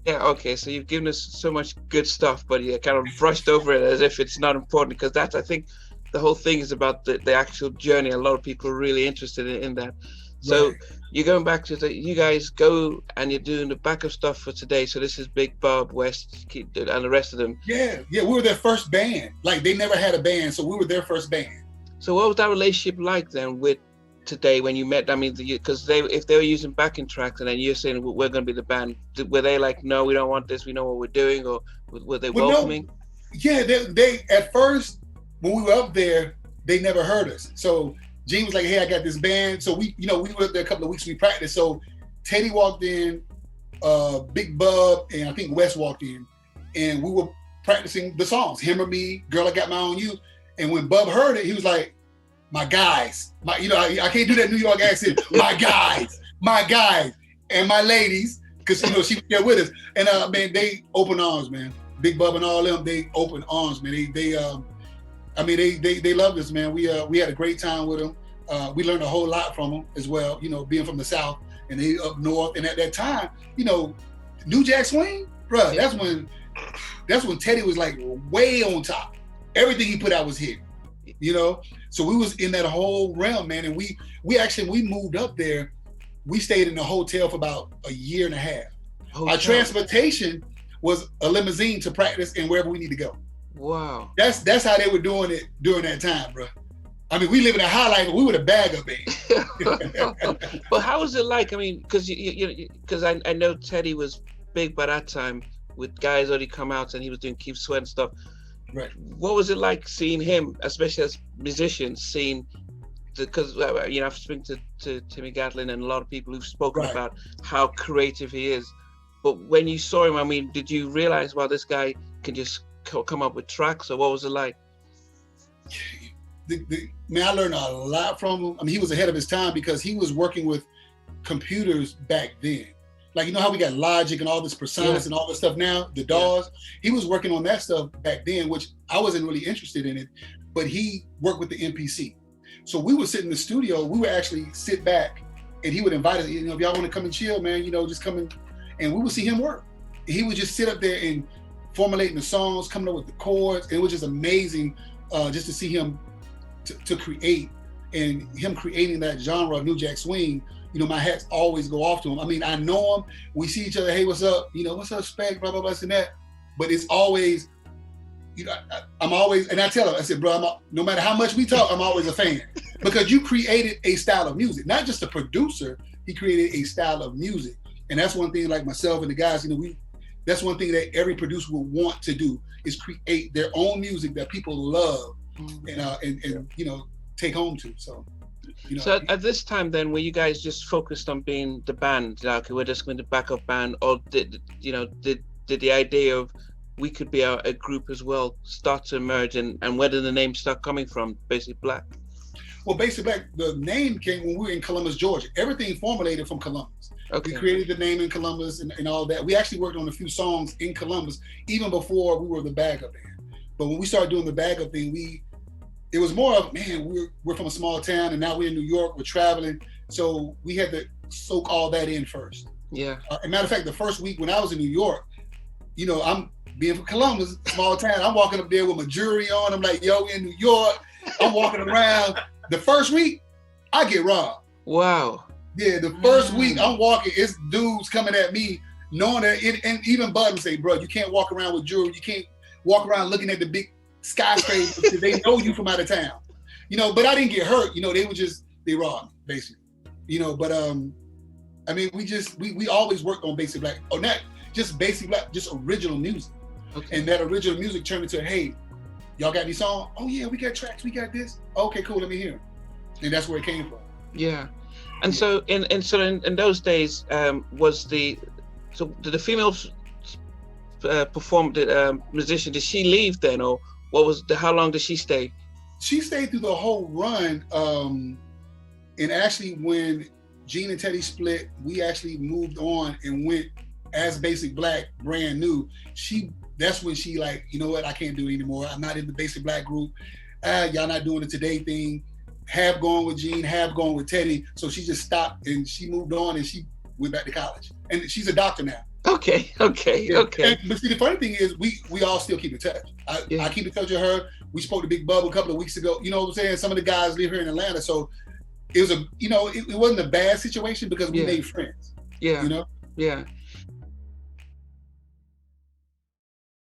Yeah, okay. So you've given us so much good stuff, but you kind of brushed over it as if it's not important, because that's, I think, the whole thing is about the actual journey. A lot of people are really interested in that. So Right. you're going back to you guys go and you're doing the backup stuff for today. So this is Big Bob, West, and the rest of them. Yeah, yeah, we were their first band. Like they never had a band, so we were their first band. So what was that relationship like then with today when you met? I mean, because if they were using backing tracks and then you're saying we're going to be the band, were they like, no, we don't want this, we know what we're doing, or were they Well, no, welcoming? yeah, they at first when we were up there, they never heard us. So Gene was like, "Hey, I got this band." So we were up there a couple of weeks. We practiced. So Teddy walked in, Big Bub, and I think Wes walked in, and we were practicing the songs. Him or Me, Girl, I Got My Own You. And when Bub heard it, he was like, "My guys, I can't do that New York accent. My guys, and my ladies." Because she was there with us, and man, they open arms, man. Big Bub and all them, they open arms, man. They loved us, man. We had a great time with them. We learned a whole lot from them as well. Being from the South and they up north, and at that time, New Jack Swing, bro. That's when Teddy was like way on top. Everything he put out was hit. So we was in that whole realm, man. And we moved up there. We stayed in the hotel for about a year and a half. Our transportation was a limousine to practice and wherever we need to go. Wow. That's how they were doing it during that time, bro. I mean, we live in a high life, but we were the bag-up band. But how was it like? I mean, because I know Teddy was big by that time with guys already come out and he was doing Keep Sweat and stuff. Right. What was it like seeing him, especially as musicians, because I've spoken to Timmy Gatlin and a lot of people who've spoken about how creative he is. But when you saw him, I mean, did you realize, wow, this guy can just come up with tracks, or what was it like? Man, I learned a lot from him. I mean, he was ahead of his time because he was working with computers back then. Like, how we got Logic and all this Personas and all this stuff now, the DAWs. He was working on that stuff back then, which I wasn't really interested in it, but he worked with the MPC. So we would sit in the studio, we would actually sit back and he would invite us, if y'all want to come and chill, man, just come and we would see him work. He would just sit up there and formulating the songs, coming up with the chords. And it was just amazing just to see him to create, and him creating that genre of New Jack Swing. My hats always go off to him. I mean, I know him. We see each other. Hey, what's up? What's up, Spec? Blah, blah, blah, and that. But it's always, I'm always, and I tell him, I said, bro, no matter how much we talk, I'm always a fan. Because you created a style of music. Not just a producer, he created a style of music. And that's one thing, like myself and the guys, that's one thing that every producer will want to do, is create their own music that people love and take home to. So at this time then, were you guys just focused on being the band, like, okay, we're just going to back up band, or did the idea of we could be a group as well start to emerge, and where did the name start coming from, Basic Black? Well, Basic Black, the name came when we were in Columbus, Georgia. Everything formulated from Columbus. Okay. We created the name in Columbus and all that. We actually worked on a few songs in Columbus even before we were the backup band. But when we started doing the backup thing, it was more of, man, we're from a small town and now we're in New York, we're traveling. So we had to soak all that in first. Yeah. As a matter of fact, the first week when I was in New York, I'm being from Columbus, small town, I'm walking up there with my jewelry on. I'm like, yo, we're in New York. I'm walking around. The first week, I get robbed. Wow. Yeah, the first week I'm walking, it's dudes coming at me, knowing that and even Bud would say, bro, you can't walk around with jewelry. You can't walk around looking at the big skyscrapers because they know you from out of town. But I didn't get hurt. They robbed me, basically. But I mean, we always worked on Basic Black. Oh, not just Basic Black, just original music. Okay. And that original music turned into, hey, y'all got any songs? Oh yeah, we got tracks, we got this. Okay, cool, let me hear. And that's where it came from. Yeah. And so in those days, did the female musician, did she leave then, or how long did she stay? She stayed through the whole run. And actually when Gene and Teddy split, we actually moved on and went as Basic Black, brand new. That's when she like, you know what, I can't do it anymore. I'm not in the Basic Black group. Y'all not doing the Today thing. Have gone with Gene, have gone with Teddy. So she just stopped and she moved on and she went back to college. And she's a doctor now. Okay. But see, the funny thing is, we all still keep in touch. I keep in touch with her. We spoke to Big Bub a couple of weeks ago. You know what I'm saying? Some of the guys live here in Atlanta, so it was it wasn't a bad situation because we made friends. Yeah. You know? Yeah.